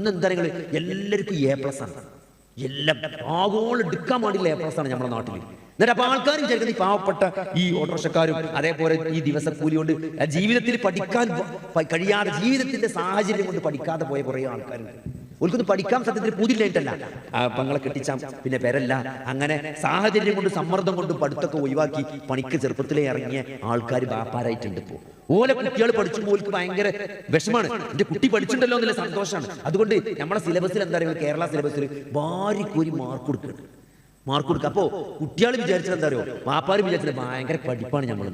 എന്താ എല്ലാവർക്കും A+ ആണ്. എല്ലാം ആഗോളം എടുക്കാൻ വേണ്ടിയുള്ള A+ ആണ് നമ്മുടെ നാട്ടിൽ. എന്നിട്ട് അപ്പോൾ ആൾക്കാരും ചേർക്കുന്ന ഈ പാവപ്പെട്ട ഈ ഓട്ടോറിക്ഷക്കാരും അതേപോലെ ഈ ദിവസക്കൂലി കൊണ്ട് ജീവിതത്തിൽ പഠിക്കാൻ കഴിയാതെ ജീവിതത്തിന്റെ സാഹചര്യം കൊണ്ട് പഠിക്കാതെ പോയ കുറേ ആൾക്കാരുണ്ട്. ഒരിക്കലും പഠിക്കാൻ സത്യത്തിൽ പൂതില്ലായിട്ടല്ല, പങ്ങളെ കെട്ടിച്ചാം പിന്നെ പെരല്ല, അങ്ങനെ സാഹചര്യം കൊണ്ട് സമ്മർദ്ദം കൊണ്ട് പഠിത്തമൊക്കെ ഒഴിവാക്കി പണിക്ക് ചെറുപ്പത്തിലേ ഇറങ്ങിയ ആൾക്കാർ ബാപ്പാരായിട്ടുണ്ട്. ഇപ്പോൾ ഓലെ കുട്ടികൾ പഠിച്ചുമ്പോൾ ഓൽക്ക് ഭയങ്കര വിഷമാണ്. എൻ്റെ കുട്ടി പഠിച്ചിട്ടുണ്ടല്ലോ എന്നുള്ള സന്തോഷമാണ്. അതുകൊണ്ട് നമ്മുടെ സിലബസിൽ എന്താ പറയുക, കേരള സിലബസിൽ വാരിക്കോരി മാർക്ക് കൊടുക്കുക. അപ്പോൾ കുട്ടികൾ വിചാരിച്ചത് എന്താ പറയുക, ബാപ്പാർ വിചാരിച്ചത് ഭയങ്കര പഠിപ്പാണ് നമ്മൾ.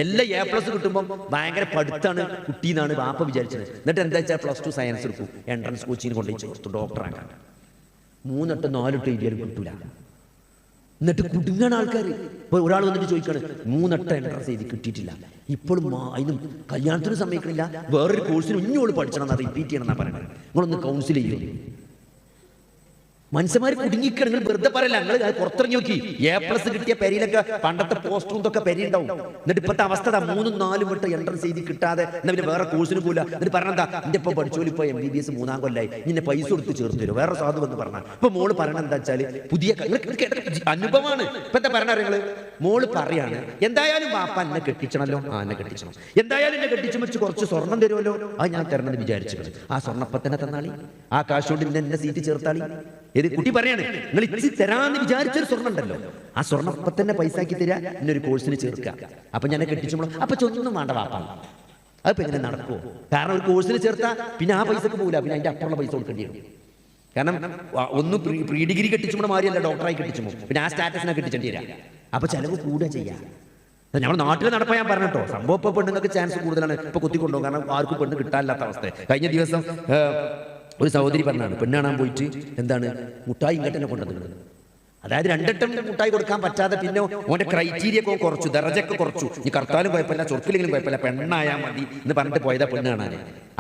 എല്ലാം A+ കിട്ടുമ്പോൾ ഭയങ്കര പഠിത്താണ് കുട്ടി എന്നാണ് ബാപ്പ വിചാരിച്ചത്. എന്നിട്ട് എന്താ വെച്ചാൽ +2 സയൻസ് എടുക്കും, എൻട്രൻസ് കോച്ചിങ്ങിന് കൊണ്ടുപോയി ചേർത്തു ഡോക്ടറാക്കാൻ. 3 8 4 എഴുതിയാലും കിട്ടൂല. എന്നിട്ട് കുടുങ്ങാൻ ആൾക്കാർ. ഇപ്പോൾ ഒരാൾ വന്നിട്ട് ചോദിക്കാണ് 3 8 എൻട്രൻസ് എഴുതി കിട്ടിയിട്ടില്ല, ഇപ്പോഴും അതിനും കല്യാണത്തിന് സമ്മതിക്കണില്ല, വേറൊരു കോഴ്സിന് ഇഞ്ഞോട് പഠിച്ചണം എന്നാ റിപ്പീറ്റ് ചെയ്യണം എന്നാ പറയുന്നത്. നിങ്ങളൊന്ന് കൗൺസിൽ ചെയ്യും. മനുഷ്യന്മാർ കുടുങ്ങിക്കണം. നിങ്ങൾ വെറുതെ പറയല്ല, നിങ്ങൾ പുറത്തിറങ്ങി നോക്കി A+ കിട്ടിയ പെരിയിലൊക്കെ പണ്ടത്തെ പോസ്റ്ററും ഇതൊക്കെ പെരിയുണ്ടാവും. എന്നിട്ട് ഇപ്പോഴത്തെ അവസ്ഥ 3 4 വട്ടം എൻട്രൻസ് എഴുതി കിട്ടാതെ എന്നാ പിന്നെ വേറെ കോഴ്സിന് പോകില്ല. എന്നിട്ട് പറഞ്ഞെന്താ, എൻ്റെ ഇപ്പോൾ പഠിച്ചോലും ഇപ്പോൾ MBBS 3-ാം കൊല്ലായി, ഇന്നെ പൈസ കൊടുത്ത് ചേർത്ത് തരും വേറെ സാധു എന്ന് പറഞ്ഞാൽ. ഇപ്പൊ മോള് പറയണ എന്താ വെച്ചാൽ പുതിയ അനുഭവമാണ്. ഇപ്പൊ എന്താ പറഞ്ഞ നിങ്ങള്, മോള് പറയാണ് എന്തായാലും വാപ്പ എന്നെ കെട്ടിച്ചണല്ലോ, എന്നെ കെട്ടിച്ചണം, എന്തായാലും എന്നെ കെട്ടിച്ചു വെച്ച് കുറച്ച് സ്വർണം തരുമല്ലോ, അത് ഞാൻ തരണമെന്ന് വിചാരിച്ചു. ആ സ്വർണ്ണപ്പത്തന്നെ തന്നാളി, ആ കാശ് കൊണ്ട് എന്നെ സീറ്റ് ചേർത്താളി. ഇത് കുട്ടി പറയാണ്, നിങ്ങൾ ഇച്ചി തരാന്ന് വിചാരിച്ചൊരു സ്വർണ്ണം ഉണ്ടല്ലോ, ആ സ്വർണ്ണപ്പം തന്നെ പൈസ ആക്കി തരാ, എന്നൊരു കോഴ്സിന് ചേർക്കുക. അപ്പൊ ഞാൻ കെട്ടിച്ചുമ്പോൾ അപ്പൊ ചൊന്നും വേണ്ട വാപ്പാണ്. അതിപ്പോ എങ്ങനെ നടക്കുമോ? കാരണം ഒരു കോഴ്സിന് ചേർത്താ പിന്നെ ആ പൈസക്ക് പോകില്ല, പിന്നെ അതിന്റെ അപ്പുറമുള്ള പൈസ കൊടുക്കേണ്ടി വരും. കാരണം ഒന്ന് പ്രീ ഡിഗ്രി കെട്ടിച്ചുമ്പോൾ മാറിയല്ല ഡോക്ടറായി കെട്ടിച്ചുമ്പോൾ പിന്നെ ആ സ്റ്റാറ്റസിനെ കെട്ടിച്ചേണ്ടി വരാം. അപ്പൊ ചെലവ് കൂടുക ചെയ്യാം. നമ്മുടെ നാട്ടിൽ നടപ്പാൻ ഞാൻ പറഞ്ഞോ, സംഭവം ഇപ്പൊ പെണ്ണുങ്ങൾക്ക് ചാൻസ് കൂടുതലാണ്. ഇപ്പൊ കുത്തിക്കൊണ്ടുപോകും, കാരണം ആർക്കും പെണ്ണ് കിട്ടാനില്ലാത്ത അവസ്ഥ. കഴിഞ്ഞ ദിവസം ഒരു സഹോദരി പറഞ്ഞാണ്, പെണ്ണ് കാണാൻ പോയിട്ട് എന്താണ് മുട്ടായി ഇങ്ങോട്ടെന്നെ കൊണ്ടുവന്നത്. അതായത് 2 വട്ടം മുട്ടായി കൊടുക്കാൻ പറ്റാതെ പിന്നെ ഓന്റെ ക്രൈറ്റീരിയ ഒക്കെ കുറച്ചു, ദറജൊക്കെ കുറച്ചു. ഈ കർത്താലും കുഴപ്പമില്ല, ചൊർക്കിലെങ്കിലും കുഴപ്പമില്ല, പെണ്ണായാൽ മതി എന്ന് പറഞ്ഞിട്ട് പോയതാ പെണ്ണ് കാണാൻ.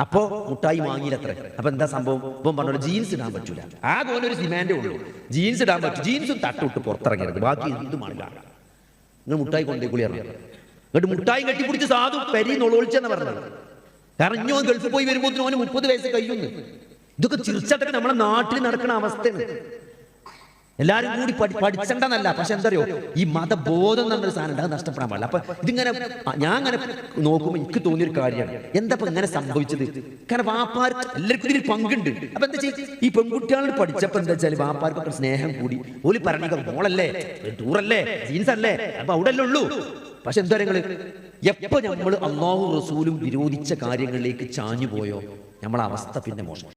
അപ്പോ മുട്ടായി വാങ്ങിയില്ലത്ര. അപ്പൊ എന്താ സംഭവം, ഇപ്പം പറഞ്ഞോളൂ ജീൻസ് ഇടാൻ പറ്റൂല. ആകെ ഓനൊരു ഡിമാൻഡേ ഉള്ളൂ, ജീൻസ് ഇടാൻ പറ്റും, ജീൻസും തട്ടിട്ട് പുറത്തിറങ്ങരുത്, ബാക്കി എന്തും ആളില്ല. നിങ്ങൾ മുട്ടായി കൊണ്ടേ കുളി ഇറങ്ങി. എന്നിട്ട് മുട്ടായി കെട്ടിപ്പിടിച്ച് സാധു പെരി നൊളൊളിച്ചെന്ന് പറഞ്ഞത്. കാരണം ഇഞ്ഞോ ഗൾഫിൽ പോയി വരുമ്പോൾ ഓന് 30 വയസ്സ് കഴിയുന്നു. ഇതൊക്കെ തീർച്ചയായിട്ടും നമ്മുടെ നാട്ടിൽ നടക്കുന്ന അവസ്ഥയാണ്. എല്ലാവരും കൂടി പഠിച്ചണ്ടെന്നല്ല, പക്ഷെ എന്താ അറിയോ, ഈ മതബോധം എന്നൊരു സാധനം അത് നഷ്ടപ്പെടാൻ പാടില്ല. അപ്പൊ ഇതിങ്ങനെ ഞാൻ അങ്ങനെ നോക്കുമ്പോൾ എനിക്ക് തോന്നിയൊരു കാര്യമാണ്, എന്താ ഇപ്പൊ ഇങ്ങനെ സംഭവിച്ചത്. കാരണം വാപ്പാർ എല്ലാവർക്കും ഇതിൽ പങ്കുണ്ട്. അപ്പൊ എന്താ ചെയ്യും, ഈ പെൺകുട്ടികളോട് പഠിച്ചപ്പോ എന്താ വെച്ചാൽ വാപ്പാർക്കൊക്കെ സ്നേഹം കൂടി. ഓല് പറഞ്ഞ മോളല്ലേ, ടൂറല്ലേ, ജീൻസ് അല്ലേ, അപ്പൊ അവിടെ അല്ലേ ഉള്ളൂ. പക്ഷെ എന്താ നിങ്ങള് എപ്പോ നമ്മൾ അള്ളാഹു റസൂലും വിരോധിച്ച കാര്യങ്ങളിലേക്ക് ചാഞ്ഞു പോയോ, നമ്മളെ അവസ്ഥ പിന്നെ മോശം.